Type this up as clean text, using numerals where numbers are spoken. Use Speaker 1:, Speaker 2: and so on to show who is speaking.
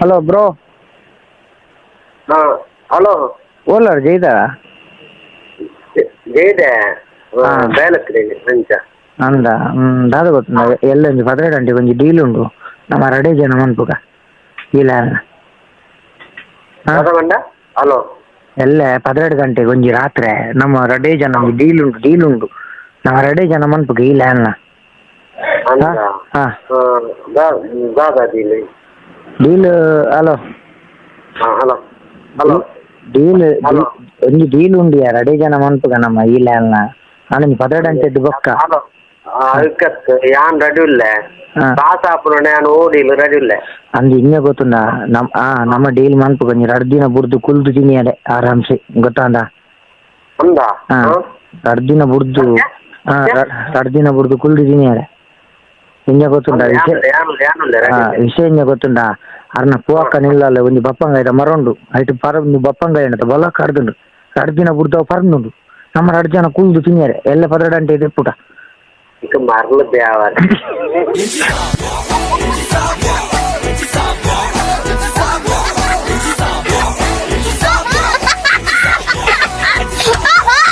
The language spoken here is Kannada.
Speaker 1: Hello bro.
Speaker 2: ಹಲೋ
Speaker 1: ಓಲರ್ ಜೈದಾರ
Speaker 2: ಜೈದೆ ಬೇಲಕ್ರಿ ಅಂಚ
Speaker 1: ಅಂದ ದಾದ ಗೊತ್ತುಂಡ ಎಲ್ಲ ಒಂಜಿ 18 ಗಂಟೆಗೆ ಒಂಜಿ ಡೀಲ್ ಉಂಡು ನಮ್ಮ ರಡೇ ಜನ ಮನ್ಪುಗ ಇಲ್ಲ
Speaker 2: ಹಲೋ
Speaker 1: ಎಲ್ಲ 18 ಗಂಟೆಗೆ ಒಂಜಿ ರಾತ್ರಿ ನಮ್ಮ ರಡೇ ಜನ ಒಂಜಿ ಡೀಲ್ ಉಂಡು ನಮ್ಮ ರಡೇ ಜನ ಮನ್ಪುಗ ಇಲ್ಲ deal hello
Speaker 2: hello hello
Speaker 1: deal ಒಂಜಿ ಡೀಲ್ ಉಂಡು ರಡೇ ಜನ ಮನ್ಪುಗ ನಮ್ಮ ಈ ಲ್ಯಾನ್ನ ನಾನು 18 ಗಂಟೆದ್ದು ಬೊಕ್ಕ
Speaker 2: ಯಾನ್ ರೆಡಿ ಇಲ್ಲೆ ಕಾಸಾಪುರ ನಾನು ಓಡಿಲ್ಲ ರೆಡಿ ಇಲ್ಲೆ
Speaker 1: ಅಂದ್ ಹಿಂಗೆ ಗೊತ್ತುಂಡ ನಮ್ಮ ಡೀಲ್ ಮನ್ಪು ಒಂಜಿ 2 ದಿನ ಬುರ್ದು ಕುಲ್ದು ತಿನಿಯಡೆ ಆರಾಮ್ಸೆ ಗೊತ್ತಾಂದ 2 ದಿನ ಬುರ್ದು 2 ದಿನ ಬುರ್ದು ಕುಲ್ದು ತಿನಿಯಡೆ ಹಿಂಗೆ ಗೊತ್ತುಂಡ ವಿಷಯ ಹಿಂಗೆ ಗೊತ್ತುಂಡ ಅರ್ನ ಪೋಕ ನಿಲ್ಲಲ್ಲ ಒಂಜಿ ಬಪ್ಪಂಗಾಯ್ದ ಮರೊಂಡು ಐಟ್ ಪರಬ್ ಬಪ್ಪಂಗಾಯ ಬೊಲ ಕರ್ದುಂಡು 2 ದಿನ ಬುರ್ದವ ಪರ್ನುಂಡು ನಮ್ಮ 2 ಜನ ಕುಲ್ದು ತಿನಿಯರೆ ಎಲ್ಲ 18 ಗಂಟೆ ತೆಪ್ಪುಟ
Speaker 2: ಮರಳು